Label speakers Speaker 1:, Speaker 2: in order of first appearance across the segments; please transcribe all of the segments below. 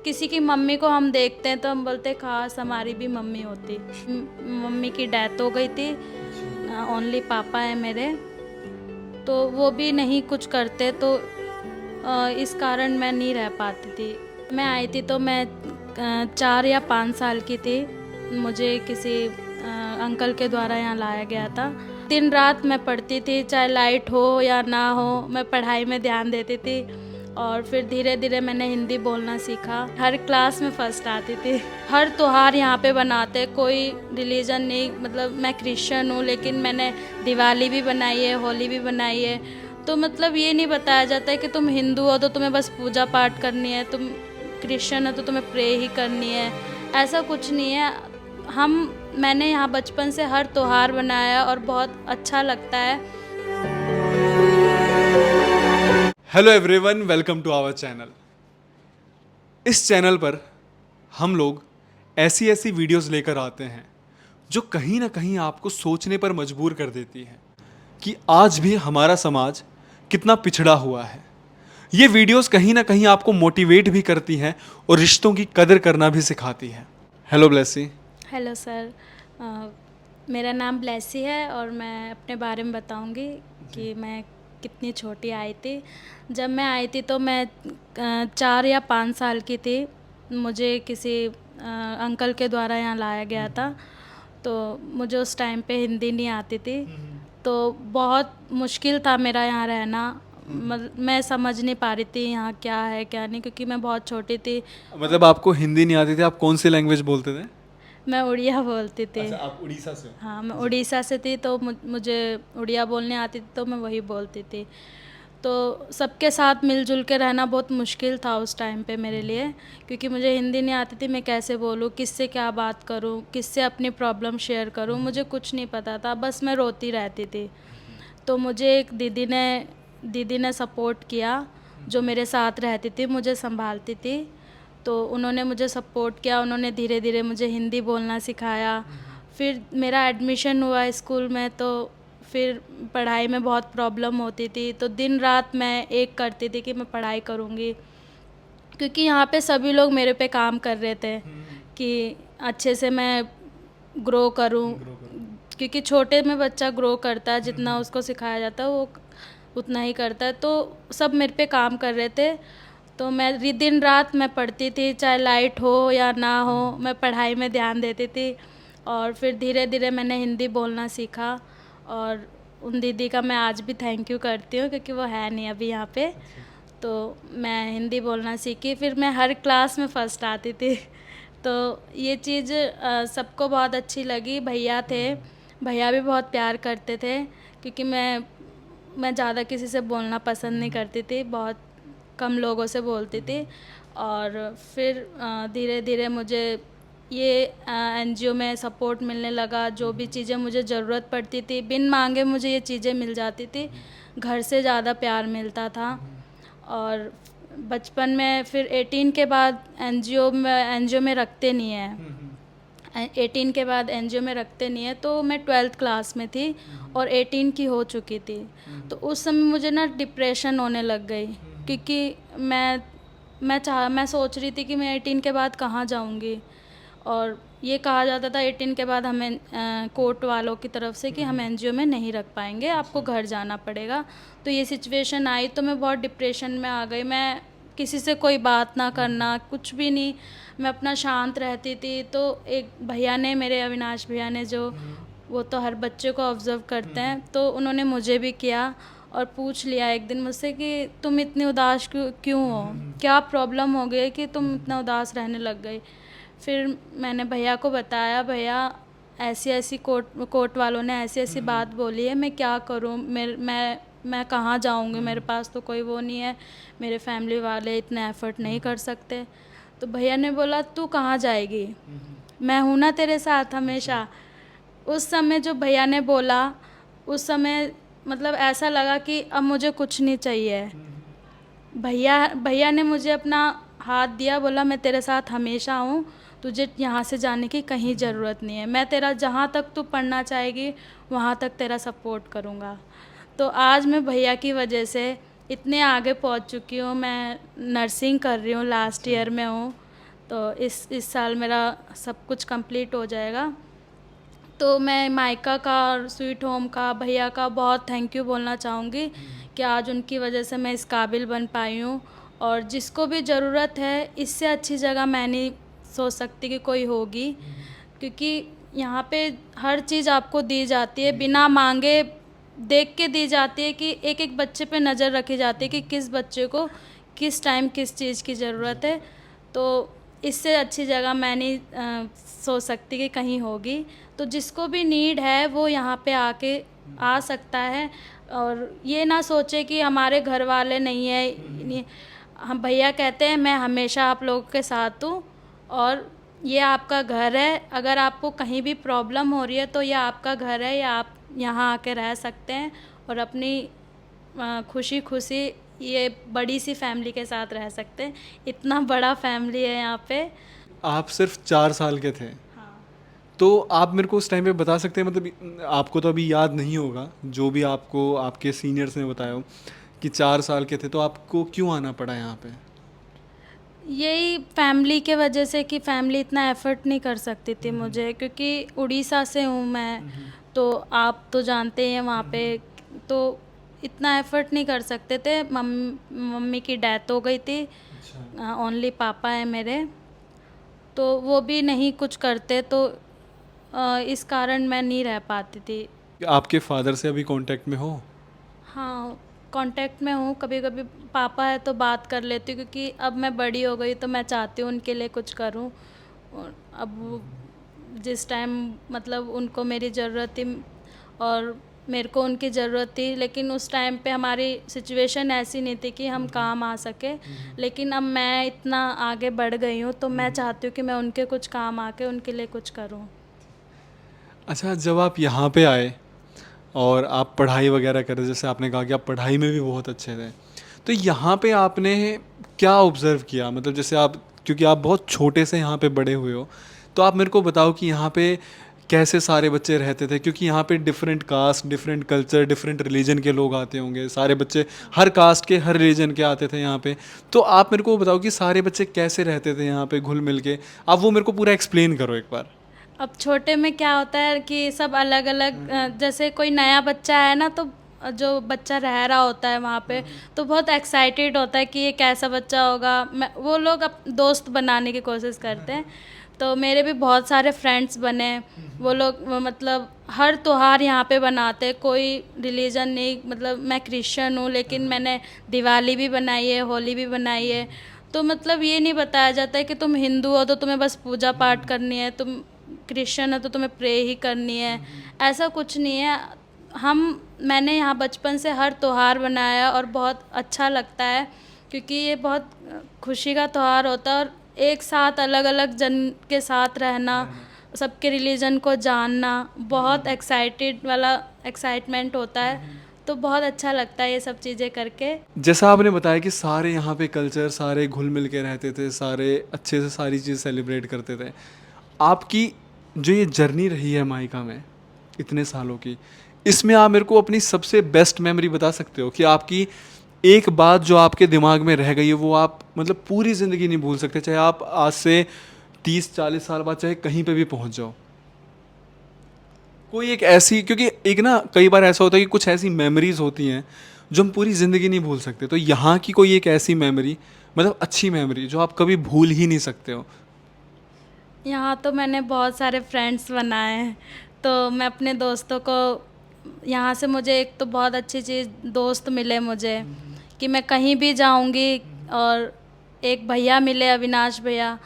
Speaker 1: किसी की मम्मी को हम देखते हैं तो हम बोलते हैं काश हमारी भी मम्मी होती। मम्मी की डेथ हो गई थी, ओनली पापा है मेरे, तो वो भी नहीं कुछ करते, तो इस कारण मैं नहीं रह पाती थी। मैं आई थी तो मैं 4 या 5 साल की थी। मुझे किसी अंकल के द्वारा यहाँ लाया गया था। दिन रात मैं पढ़ती थी, चाहे लाइट हो या ना हो, मैं पढ़ाई में ध्यान देती थी। और फिर धीरे धीरे मैंने हिंदी बोलना सीखा। हर क्लास में फर्स्ट आती थी। हर त्योहार यहाँ पे बनाते, कोई रिलीजन नहीं, मतलब मैं क्रिश्चियन हूँ लेकिन मैंने दिवाली भी बनाई है, होली भी बनाई है। तो मतलब ये नहीं बताया जाता है कि तुम हिंदू हो तो तुम्हें बस पूजा पाठ करनी है, तुम क्रिश्चियन हो तो तुम्हें प्रे ही करनी है, ऐसा कुछ नहीं है। मैंने यहाँ बचपन से हर त्योहार बनाया और बहुत अच्छा लगता है।
Speaker 2: Hello everyone, welcome to our channel. इस चैनल पर हम लोग ऐसी ऐसी वीडियोस लेकर आते हैं जो कहीं ना कहीं आपको सोचने पर मजबूर कर देती है कि आज भी हमारा समाज कितना पिछड़ा हुआ है। ये वीडियोस कहीं ना कहीं आपको मोटिवेट भी करती हैं और रिश्तों की कदर करना भी सिखाती है। हेलो ब्लेसी।
Speaker 1: हेलो सर, मेरा नाम ब्लेसी है और मैं अपने बारे में बताऊंगी कि मैं कितनी छोटी आई थी। जब मैं आई थी तो मैं 4 या 5 साल की थी। मुझे किसी अंकल के द्वारा यहाँ लाया गया था, तो मुझे उस टाइम पे हिंदी नहीं आती थी, तो बहुत मुश्किल था मेरा यहाँ रहना। मैं समझ नहीं पा रही थी यहाँ क्या है क्या नहीं, क्योंकि मैं बहुत छोटी थी।
Speaker 2: मतलब आपको हिंदी नहीं आती थी, आप कौन सी लैंग्वेज बोलते थे?
Speaker 1: मैं उड़िया बोलती थी।
Speaker 2: अच्छा, आप उड़ीसा से हो।
Speaker 1: हाँ, मैं उड़ीसा से थी, तो मुझे उड़िया बोलने आती थी, तो मैं वही बोलती थी। तो सबके साथ मिलजुल के रहना बहुत मुश्किल था उस टाइम पे मेरे लिए, क्योंकि मुझे हिंदी नहीं आती थी। मैं कैसे बोलूँ, किससे क्या बात करूँ, किससे अपनी प्रॉब्लम शेयर करूँ, मुझे कुछ नहीं पता था, बस मैं रोती रहती थी। तो मुझे एक दीदी ने सपोर्ट किया, जो मेरे साथ रहती थी, मुझे संभालती थी। तो उन्होंने मुझे सपोर्ट किया, उन्होंने धीरे धीरे मुझे हिंदी बोलना सिखाया। फिर मेरा एडमिशन हुआ स्कूल में, तो फिर पढ़ाई में बहुत प्रॉब्लम होती थी, तो दिन रात मैं एक करती थी कि मैं पढ़ाई करूँगी, क्योंकि यहाँ पे सभी लोग मेरे पे काम कर रहे थे कि अच्छे से मैं ग्रो करूँ। क्योंकि छोटे में बच्चा ग्रो करता है, जितना उसको सिखाया जाता है वो उतना ही करता है, तो सब मेरे पे काम कर रहे थे। तो मैं दिन रात मैं पढ़ती थी, चाहे लाइट हो या ना हो, मैं पढ़ाई में ध्यान देती थी। और फिर धीरे धीरे मैंने हिंदी बोलना सीखा, और उन दीदी का मैं आज भी थैंक यू करती हूँ, क्योंकि वो है नहीं अभी यहाँ पे। तो मैं हिंदी बोलना सीखी, फिर मैं हर क्लास में फ़र्स्ट आती थी। तो ये चीज़ सबको बहुत अच्छी लगी। भैया थे, भैया भी बहुत प्यार करते थे, क्योंकि मैं ज़्यादा किसी से बोलना पसंद नहीं करती थी, बहुत कम लोगों से बोलती थी। और फिर धीरे धीरे मुझे ये एनजीओ में सपोर्ट मिलने लगा। जो भी चीज़ें मुझे ज़रूरत पड़ती थी, बिन मांगे मुझे ये चीज़ें मिल जाती थी। घर से ज़्यादा प्यार मिलता था। और बचपन में फिर 18 के बाद एनजीओ में रखते नहीं हैं। 18 के बाद एनजीओ में रखते नहीं है, तो मैं 12th क्लास में थी और 18 की हो चुकी थी। तो उस समय मुझे ना डिप्रेशन होने लग गई, क्योंकि मैं सोच रही थी कि मैं 18 के बाद कहाँ जाऊँगी। और ये कहा जाता था 18 के बाद हमें कोर्ट वालों की तरफ से कि हम एनजीओ में नहीं रख पाएंगे, आपको घर जाना पड़ेगा। तो ये सिचुएशन आई तो मैं बहुत डिप्रेशन में आ गई। मैं किसी से कोई बात ना करना, कुछ भी नहीं, मैं अपना शांत रहती थी। तो एक भैया ने, मेरे अविनाश भैया ने, जो वो तो हर बच्चे को ऑब्ज़र्व करते हैं, तो उन्होंने मुझे भी किया और पूछ लिया एक दिन मुझसे कि तुम इतनी उदास क्यों हो, क्या प्रॉब्लम हो गई कि तुम इतना उदास रहने लग गई। फिर मैंने भैया को बताया, भैया ऐसी ऐसी कोर्ट वालों ने ऐसी ऐसी बात बोली है, मैं क्या करूं, मैं कहाँ जाऊंगी, मेरे पास तो कोई वो नहीं है, मेरे फैमिली वाले इतना एफर्ट नहीं कर सकते। तो भैया ने बोला तू कहाँ जाएगी, मैं हूँ ना तेरे साथ हमेशा। उस समय जो भैया ने बोला, उस समय मतलब ऐसा लगा कि अब मुझे कुछ नहीं चाहिए। भैया भैया ने मुझे अपना हाथ दिया, बोला मैं तेरे साथ हमेशा हूँ, तुझे यहाँ से जाने की कहीं ज़रूरत नहीं है, मैं तेरा जहाँ तक तू पढ़ना चाहेगी वहाँ तक तेरा सपोर्ट करूँगा। तो आज मैं भैया की वजह से इतने आगे पहुँच चुकी हूँ। मैं नर्सिंग कर रही हूँ, लास्ट ईयर में हूँ। तो इस साल मेरा सब कुछ कंप्लीट हो जाएगा। तो मैं मायका का और स्वीट होम का, भैया का बहुत थैंक यू बोलना चाहूँगी कि आज उनकी वजह से मैं इस काबिल बन पाई हूँ। और जिसको भी ज़रूरत है, इससे अच्छी जगह मैं नहीं सोच सकती कि कोई होगी, क्योंकि यहाँ पे हर चीज़ आपको दी जाती है, बिना मांगे देख के दी जाती है कि एक एक बच्चे पे नज़र रखी जाती है कि किस बच्चे को किस टाइम किस चीज़ की ज़रूरत है। तो इससे अच्छी जगह मैं नहीं सोच सकती कि कहीं होगी। तो जिसको भी नीड है वो यहाँ पे आके आ सकता है, और ये ना सोचे कि हमारे घर वाले नहीं है। हम भैया कहते हैं मैं हमेशा आप लोगों के साथ हूँ, और ये आपका घर है। अगर आपको कहीं भी प्रॉब्लम हो रही है तो ये आपका घर है, या आप यहाँ आके रह सकते हैं और अपनी खुशी खुशी ये बड़ी सी फैमिली के साथ रह सकते हैं। इतना बड़ा फैमिली है यहाँ पे।
Speaker 2: आप सिर्फ 4 साल के थे, तो आप मेरे को उस टाइम पे बता सकते हैं, मतलब आपको तो अभी याद नहीं होगा, जो भी आपको आपके सीनियर्स ने बताया हो कि 4 साल के थे, तो आपको क्यों आना पड़ा यहाँ पे?
Speaker 1: यही फैमिली के वजह से कि फैमिली इतना एफ़र्ट नहीं कर सकती थी मुझे, क्योंकि उड़ीसा से हूँ मैं। तो आप तो जानते हैं वहाँ पे तो इतना एफ़र्ट नहीं कर सकते थे। मम्मी की डेथ हो गई थी, ओनली पापा है मेरे, तो वो भी नहीं कुछ करते, तो इस कारण मैं नहीं रह पाती थी।
Speaker 2: आपके फादर से अभी कांटेक्ट में हो?
Speaker 1: हाँ, कांटेक्ट में हूँ। कभी कभी पापा है तो बात कर लेती हूँ, क्योंकि अब मैं बड़ी हो गई तो मैं चाहती हूँ उनके लिए कुछ करूँ। और अब जिस टाइम मतलब उनको मेरी ज़रूरत थी और मेरे को उनकी ज़रूरत थी, लेकिन उस टाइम पे हमारी सिचुएशन ऐसी नहीं थी कि हम काम आ सके। लेकिन अब मैं इतना आगे बढ़ गई हूँ तो मैं चाहती हूँ कि मैं उनके कुछ काम आके उनके लिए कुछ करूँ।
Speaker 2: अच्छा, जब आप यहाँ पे आए और आप पढ़ाई वगैरह कर रहे, जैसे आपने कहा कि आप पढ़ाई में भी बहुत अच्छे थे, तो यहाँ पे आपने क्या ऑब्ज़र्व किया? मतलब जैसे आप, क्योंकि आप बहुत छोटे से यहाँ पे बड़े हुए हो, तो आप मेरे को बताओ कि यहाँ पे कैसे सारे बच्चे रहते थे? क्योंकि यहाँ पे different caste, different culture, different religion के लोग आते होंगे, सारे बच्चे हर कास्ट के, हर रिलीजन के आते थे यहाँ पे। तो आप मेरे को बताओ कि सारे बच्चे कैसे रहते थे यहाँ पे घुल मिल के? आप वो मेरे को पूरा एक्सप्लेन करो एक बार।
Speaker 1: अब छोटे में क्या होता है कि सब अलग अलग, जैसे कोई नया बच्चा है ना, तो जो बच्चा रह रहा होता है वहाँ पे तो बहुत एक्साइटेड होता है कि ये कैसा बच्चा होगा। वो लोग दोस्त बनाने की कोशिश करते हैं। तो मेरे भी बहुत सारे फ्रेंड्स बने। वो लोग मतलब हर त्योहार यहाँ पे बनाते हैं, कोई रिलीजन नहीं। मतलब मैं क्रिश्चियन हूँ, लेकिन मैंने दिवाली भी बनाई है, होली भी बनाई है। तो मतलब ये नहीं बताया जाता है कि तुम हिंदू हो तो तुम्हें बस पूजा पाठ करनी है, तुम क्रिश्चियन हो तो तुम्हें प्रे ही करनी है। ऐसा कुछ नहीं है। मैंने यहाँ बचपन से हर त्योहार बनाया और बहुत अच्छा लगता है, क्योंकि ये बहुत खुशी का त्योहार होता है। और एक साथ अलग अलग जन के साथ रहना, सबके रिलीजन को जानना, बहुत एक्साइटमेंट होता है। तो बहुत अच्छा लगता है ये सब चीज़ें करके।
Speaker 2: जैसा आपने बताया कि सारे यहाँ पे कल्चर, सारे घुल मिल के रहते थे, सारे अच्छे से सारी चीज़ सेलिब्रेट करते थे। आपकी जो ये जर्नी रही है मायका में इतने सालों की, इसमें आप मेरे को अपनी सबसे बेस्ट मेमोरी बता सकते हो कि आपकी एक बात जो आपके दिमाग में रह गई है, वो आप मतलब पूरी ज़िंदगी नहीं भूल सकते, चाहे आप आज से 30-40 साल बाद चाहे कहीं पे भी पहुंच जाओ? कोई एक ऐसी, क्योंकि एक ना कई बार ऐसा होता है कि कुछ ऐसी मेमोरीज होती हैं जो हम पूरी ज़िंदगी नहीं भूल सकते, तो यहाँ की कोई एक ऐसी मेमोरी, मतलब अच्छी मेमोरी जो आप कभी भूल ही नहीं सकते हो?
Speaker 1: यहाँ तो मैंने बहुत सारे फ्रेंड्स बनाए हैं। तो मैं अपने दोस्तों को यहाँ से, मुझे एक तो बहुत अच्छी चीज़ दोस्त मिले मुझे कि मैं कहीं भी जाऊँगी। और एक भैया मिले, अविनाश भैया,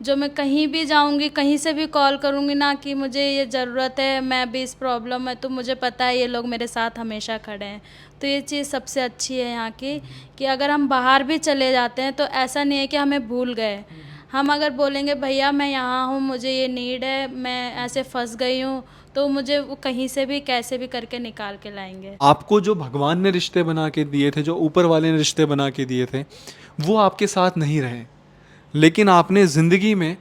Speaker 1: जो मैं कहीं भी जाऊँगी, कहीं से भी कॉल करूँगी ना कि मुझे ये ज़रूरत है, मैं भी इस प्रॉब्लम में, तो मुझे पता है ये लोग मेरे साथ हमेशा खड़े हैं। तो ये चीज़ सबसे अच्छी है यहाँ की, कि अगर हम बाहर भी चले जाते हैं तो ऐसा नहीं है कि हमें भूल गए। हम अगर बोलेंगे भैया मैं यहाँ हूँ, मुझे ये नीड है, मैं ऐसे फंस गई हूँ, तो मुझे वो कहीं से भी कैसे भी करके निकाल के लाएंगे।
Speaker 2: आपको जो भगवान ने रिश्ते बना के दिए थे, जो ऊपर वाले ने रिश्ते बना के दिए थे, वो आपके साथ नहीं रहे, लेकिन आपने ज़िंदगी में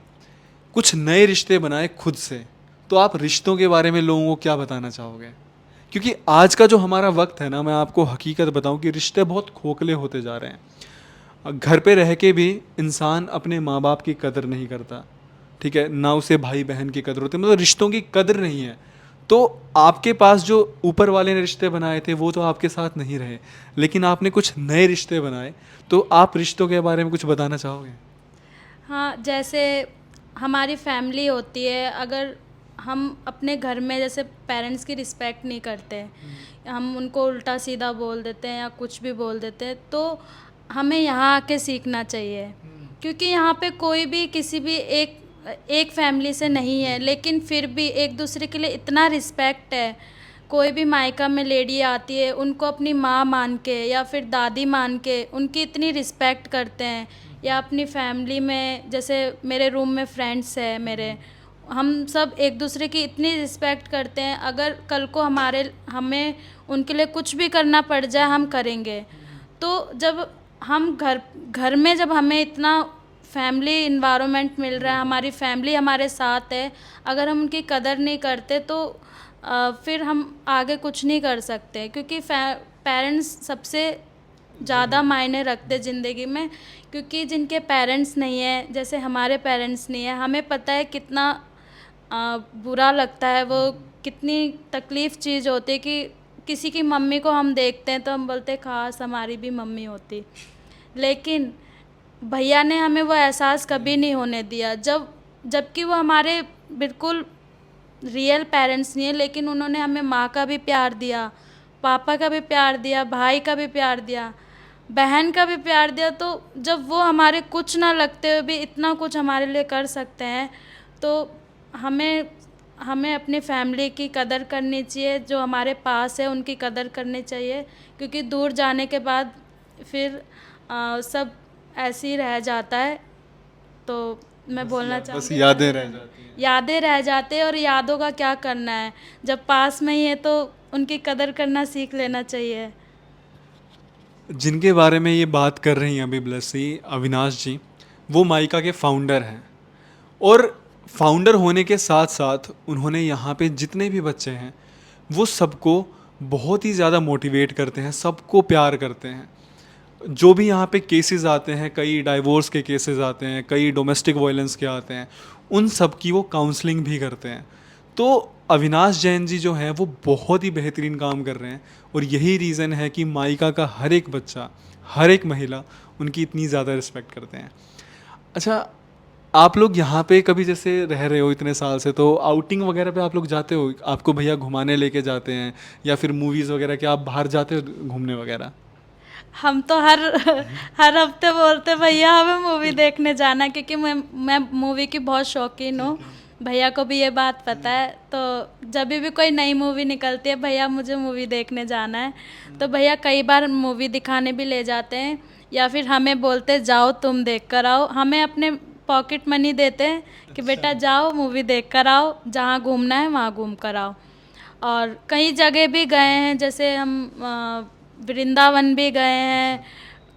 Speaker 2: कुछ नए रिश्ते बनाए खुद से। तो आप रिश्तों के बारे में लोगों को क्या बताना चाहोगे? क्योंकि आज का जो हमारा वक्त है ना, मैं आपको हकीकत बताऊं कि रिश्ते बहुत खोखले होते जा रहे हैं। घर पे रह के भी इंसान अपने माँ बाप की कदर नहीं करता, ठीक है, ना उसे भाई बहन की कदर होती, मतलब रिश्तों की कदर नहीं है। तो आपके पास जो ऊपर वाले ने रिश्ते बनाए थे वो तो आपके साथ नहीं रहे, लेकिन आपने कुछ नए रिश्ते बनाए, तो आप रिश्तों के बारे में कुछ बताना चाहोगे?
Speaker 1: हाँ, जैसे हमारी फैमिली होती है, अगर हम अपने घर में जैसे पेरेंट्स की रिस्पेक्ट नहीं करते, हम उनको उल्टा सीधा बोल देते हैं या कुछ भी बोल देते हैं, तो हमें यहाँ आके सीखना चाहिए। क्योंकि यहाँ पे कोई भी किसी भी एक एक फैमिली से नहीं है, लेकिन फिर भी एक दूसरे के लिए इतना रिस्पेक्ट है। कोई भी मायका में लेडी आती है, उनको अपनी माँ मान के या फिर दादी मान के उनकी इतनी रिस्पेक्ट करते हैं। या अपनी फैमिली में, जैसे मेरे रूम में फ्रेंड्स है मेरे, हम सब एक दूसरे की इतनी रिस्पेक्ट करते हैं, अगर कल को हमें उनके लिए कुछ भी करना पड़ जाए हम करेंगे। तो जब हम घर घर में जब हमें इतना फैमिली इन्वायरमेंट मिल रहा है, हमारी फैमिली हमारे साथ है, अगर हम उनकी कदर नहीं करते तो फिर हम आगे कुछ नहीं कर सकते। क्योंकि पेरेंट्स सबसे ज़्यादा मायने रखते ज़िंदगी में। क्योंकि जिनके पेरेंट्स नहीं है, जैसे हमारे पेरेंट्स नहीं है, हमें पता है कितना बुरा लगता है, वो कितनी तकलीफ़ चीज़ होती है कि किसी की मम्मी को हम देखते हैं तो हम बोलते हैं काश हमारी भी मम्मी होती। लेकिन भैया ने हमें वो एहसास कभी नहीं होने दिया, जबकि वो हमारे बिल्कुल रियल पेरेंट्स नहीं है, लेकिन उन्होंने हमें माँ का भी प्यार दिया, पापा का भी प्यार दिया, भाई का भी प्यार दिया, बहन का भी प्यार दिया। तो जब वो हमारे कुछ ना लगते हुए भी इतना कुछ हमारे लिए कर सकते हैं, तो हमें हमें अपनी फैमिली की कदर करनी चाहिए, जो हमारे पास है उनकी कदर करनी चाहिए। क्योंकि दूर जाने के बाद फिर सब ऐसे ही रह जाता है। तो मैं बोलना
Speaker 2: बस
Speaker 1: चाहूँगी,
Speaker 2: यादें रह जाती हैं।
Speaker 1: यादें रह जाते हैं, और यादों का क्या करना है, जब पास में ही है तो उनकी कदर करना सीख लेना चाहिए।
Speaker 2: जिनके बारे में ये बात कर रही हैं अभी ब्लेसी, अविनाश जी, वो माइका के फाउंडर हैं। और फाउंडर होने के साथ साथ उन्होंने यहाँ पे जितने भी बच्चे हैं वो सबको बहुत ही ज़्यादा मोटिवेट करते हैं, सबको प्यार करते हैं। जो भी यहाँ पे केसेस आते हैं, कई डाइवोर्स के केसेस आते हैं, कई डोमेस्टिक वायलेंस के आते हैं, उन सब की वो काउंसलिंग भी करते हैं। तो अविनाश जैन जी जो हैं वो बहुत ही बेहतरीन काम कर रहे हैं, और यही रीज़न है कि माइका का हर एक बच्चा, हर एक महिला उनकी इतनी ज़्यादा रिस्पेक्ट करते हैं। अच्छा, आप लोग यहाँ पे कभी जैसे रह रहे हो इतने साल से, तो आउटिंग वगैरह पे आप लोग जाते हो? आपको भैया घुमाने लेके जाते हैं, या फिर मूवीज़ वगैरह के आप बाहर जाते हो घूमने वगैरह?
Speaker 1: हम तो हर हर हफ्ते बोलते भैया हमें मूवी देखने जाना है, क्योंकि मैं मूवी की बहुत शौकीन हूँ। भैया को भी ये बात पता है। तो जब भी कोई नई मूवी निकलती है, भैया मुझे मूवी देखने जाना है, तो भैया कई बार मूवी दिखाने भी ले जाते हैं, या फिर हमें बोलते जाओ तुम देख कर आओ। हमें अपने पॉकेट मनी देते हैं कि बेटा जाओ मूवी देख कर आओ, जहाँ घूमना है वहाँ घूम कर आओ। और कई जगह भी गए हैं, जैसे हम वृंदावन भी गए हैं,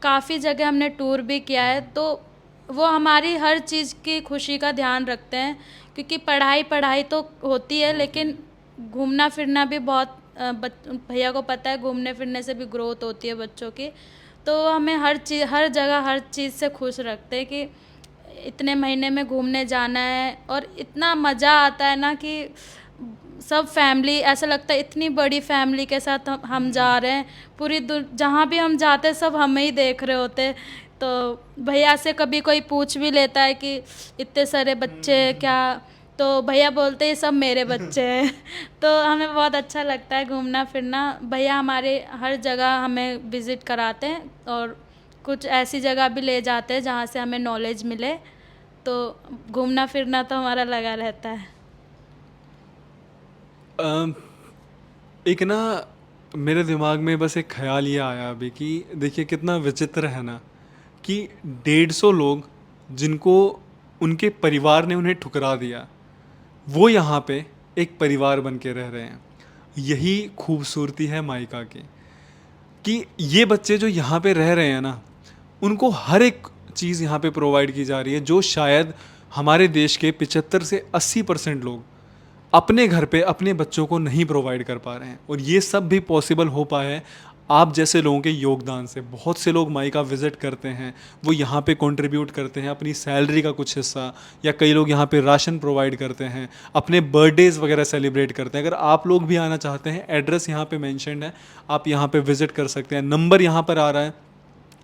Speaker 1: काफ़ी जगह हमने टूर भी किया है। तो वो हमारी हर चीज़ की खुशी का ध्यान रखते हैं। क्योंकि पढ़ाई पढ़ाई तो होती है, लेकिन घूमना फिरना भी बहुत भैया को पता है, घूमने फिरने से भी ग्रोथ होती है बच्चों की। तो हमें हर जगह हर चीज़ से खुश रखते हैं कि इतने महीने में घूमने जाना है। और इतना मज़ा आता है ना कि सब फैमिली, ऐसा लगता है इतनी बड़ी फैमिली के साथ हम जा रहे हैं। जहाँ भी हम जाते हैं सब हमें ही देख रहे होते हैं। तो भैया से कभी कोई पूछ भी लेता है कि इतने सारे बच्चे क्या, तो भैया बोलते हैं सब मेरे बच्चे हैं। तो हमें बहुत अच्छा लगता है घूमना फिरना। भैया हमारे हर जगह हमें विज़िट कराते हैं, और कुछ ऐसी जगह भी ले जाते हैं जहाँ से हमें नॉलेज मिले। तो घूमना फिरना तो हमारा लगा रहता है।
Speaker 2: अम, एक ना मेरे दिमाग में बस एक ख्याल ये आया अभी कि देखिए कितना विचित्र है ना, कि 150 लोग जिनको उनके परिवार ने उन्हें ठुकरा दिया, वो यहाँ पे एक परिवार बन के रह रहे हैं। यही खूबसूरती है माइका की, कि ये बच्चे जो यहाँ पे रह रहे हैं ना, उनको हर एक चीज़ यहाँ पे प्रोवाइड की जा रही है, जो शायद हमारे देश के 75 से 80% लोग अपने घर पे अपने बच्चों को नहीं प्रोवाइड कर पा रहे हैं। और ये सब भी पॉसिबल हो पाया है आप जैसे लोगों के योगदान से बहुत से लोग माइका विज़िट करते हैं, वो यहाँ पे कंट्रीब्यूट करते हैं अपनी सैलरी का कुछ हिस्सा, या कई लोग यहाँ पे राशन प्रोवाइड करते हैं, अपने बर्थडेज़ वगैरह सेलिब्रेट करते हैं। अगर आप लोग भी आना चाहते हैं, एड्रेस यहाँ पे मेंशन्ड है, आप यहाँ पे विज़िट कर सकते हैं। नंबर यहाँ पर आ रहा है,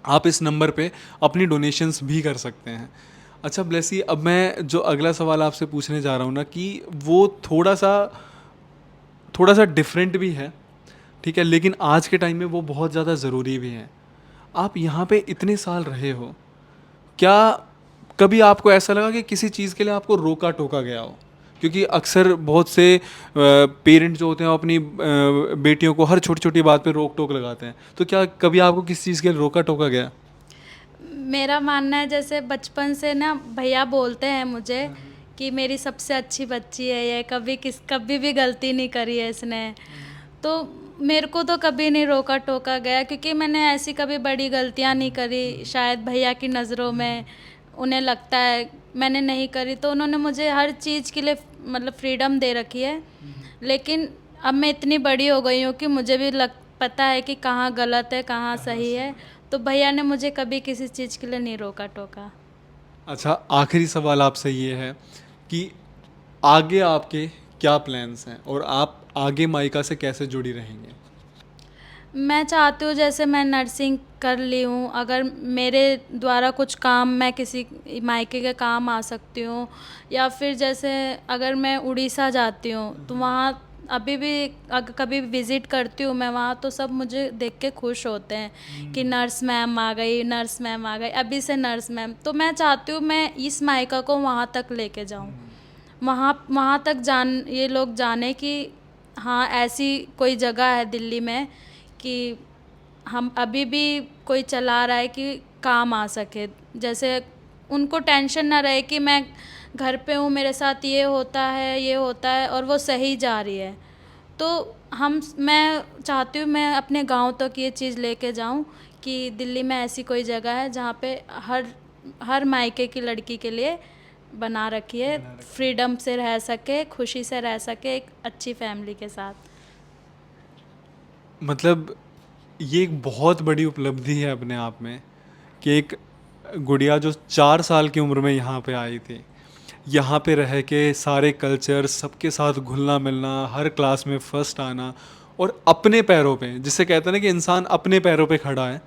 Speaker 2: आप इस नंबर पे अपनी डोनेशंस भी कर सकते हैं। अच्छा ब्लेसी, अब मैं जो अगला सवाल आपसे पूछने जा रहा हूँ ना, कि वो थोड़ा सा डिफरेंट भी है, ठीक है, लेकिन आज के टाइम में वो बहुत ज़्यादा ज़रूरी भी है। आप यहाँ पे इतने साल रहे हो, क्या कभी आपको ऐसा लगा कि किसी चीज़ के लिए आपको रोका टोका गया हो? क्योंकि अक्सर बहुत से पेरेंट जो होते हैं वो अपनी बेटियों को हर छोटी छोटी बात पे रोक टोक लगाते हैं, तो क्या कभी आपको किसी चीज़ के लिए रोका टोका गया?
Speaker 1: मेरा मानना है, जैसे बचपन से ना भैया बोलते हैं मुझे कि मेरी सबसे अच्छी बच्ची है ये, कभी भी गलती नहीं करी है इसने। तो मेरे को तो कभी नहीं रोका टोका गया, क्योंकि मैंने ऐसी कभी बड़ी गलतियां नहीं करी। शायद भैया की नज़रों में उन्हें लगता है मैंने नहीं करी, तो उन्होंने मुझे हर चीज़ के लिए मतलब फ्रीडम दे रखी है। लेकिन अब मैं इतनी बड़ी हो गई हूँ कि मुझे भी पता है कि कहाँ गलत है कहाँ सही है, तो भैया ने मुझे कभी किसी चीज़ के लिए नहीं रोका टोका।
Speaker 2: अच्छा, आखिरी सवाल आपसे ये है कि आगे आपके क्या प्लान्स हैं और आप आगे माइका से कैसे जुड़ी रहेंगे?
Speaker 1: मैं चाहती हूँ, जैसे मैं नर्सिंग कर ली हूँ, अगर मेरे द्वारा कुछ काम मैं किसी मायके के काम आ सकती हूँ, या फिर जैसे अगर मैं उड़ीसा जाती हूँ तो वहाँ अभी भी अगर कभी विज़िट करती हूँ मैं वहाँ, तो सब मुझे देख के खुश होते हैं कि नर्स मैम आ गई, नर्स मैम आ गई, अभी से नर्स मैम। तो मैं चाहती हूँ मैं इस मायका को वहाँ तक लेके जाऊँ, वहाँ वहाँ तक ये लोग जाने कि हाँ ऐसी कोई जगह है दिल्ली में कि हम अभी भी कोई चला रहा है कि काम आ सके। जैसे उनको टेंशन ना रहे कि मैं घर पे हूँ, मेरे साथ ये होता है और वो सही जा रही है। तो मैं चाहती हूँ मैं अपने गांव तक ये चीज़ लेके जाऊँ कि दिल्ली में ऐसी कोई जगह है जहाँ पे हर मायके की लड़की के लिए बना रखी है, फ्रीडम से रह सके, खुशी से रह सके, एक अच्छी फैमिली के साथ।
Speaker 2: मतलब ये एक बहुत बड़ी उपलब्धि है अपने आप में कि एक गुड़िया जो 4 साल की उम्र में यहाँ पे आई थी, यहाँ पे रह के सारे कल्चर, सबके साथ घुलना मिलना, हर क्लास में फर्स्ट आना, और अपने पैरों पे, जिसे कहते हैं ना कि इंसान अपने पैरों पे खड़ा है,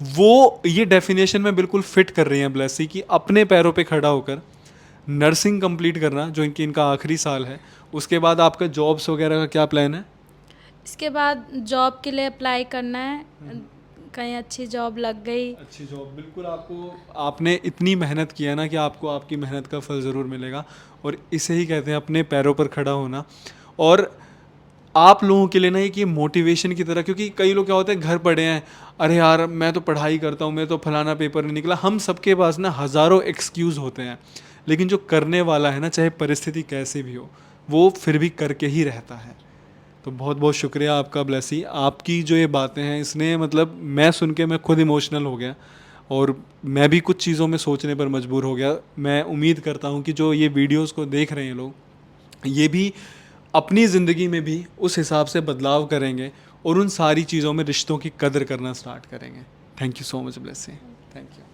Speaker 2: वो ये डेफिनेशन में बिल्कुल फिट कर रही हैं ब्लेसी, कि अपने पैरों पे खड़ा होकर नर्सिंग कंप्लीट करना, जो इनका आखिरी साल है। उसके बाद आपका जॉब्स वगैरह का क्या प्लान है?
Speaker 1: इसके बाद जॉब के लिए अप्लाई करना है, कहीं अच्छी जॉब लग गई।
Speaker 2: अच्छी जॉब, बिल्कुल। आपने इतनी मेहनत किया ना कि आपको आपकी मेहनत का फल ज़रूर मिलेगा, और इसे ही कहते हैं अपने पैरों पर खड़ा होना। और आप लोगों के लिए ना एक ये मोटिवेशन की तरह, क्योंकि कई लोग क्या होते हैं घर पड़े हैं, अरे यार मैं तो पढ़ाई करता हूँ, मैं तो फलाना पेपर नहीं निकला, हम सबके पास ना हज़ारों एक्सक्यूज़ होते हैं, लेकिन जो करने वाला है ना, चाहे परिस्थिति कैसी भी हो, वो फिर भी करके ही रहता है। तो बहुत बहुत शुक्रिया आपका ब्लेसी, आपकी जो ये बातें हैं इसने मतलब मैं सुन के मैं खुद इमोशनल हो गया, और मैं भी कुछ चीज़ों में सोचने पर मजबूर हो गया। मैं उम्मीद करता हूँ कि जो ये वीडियोस को देख रहे हैं लोग, ये भी अपनी ज़िंदगी में भी उस हिसाब से बदलाव करेंगे और उन सारी चीज़ों में रिश्तों की कदर करना स्टार्ट करेंगे। Thank you so much Blessy, thank you.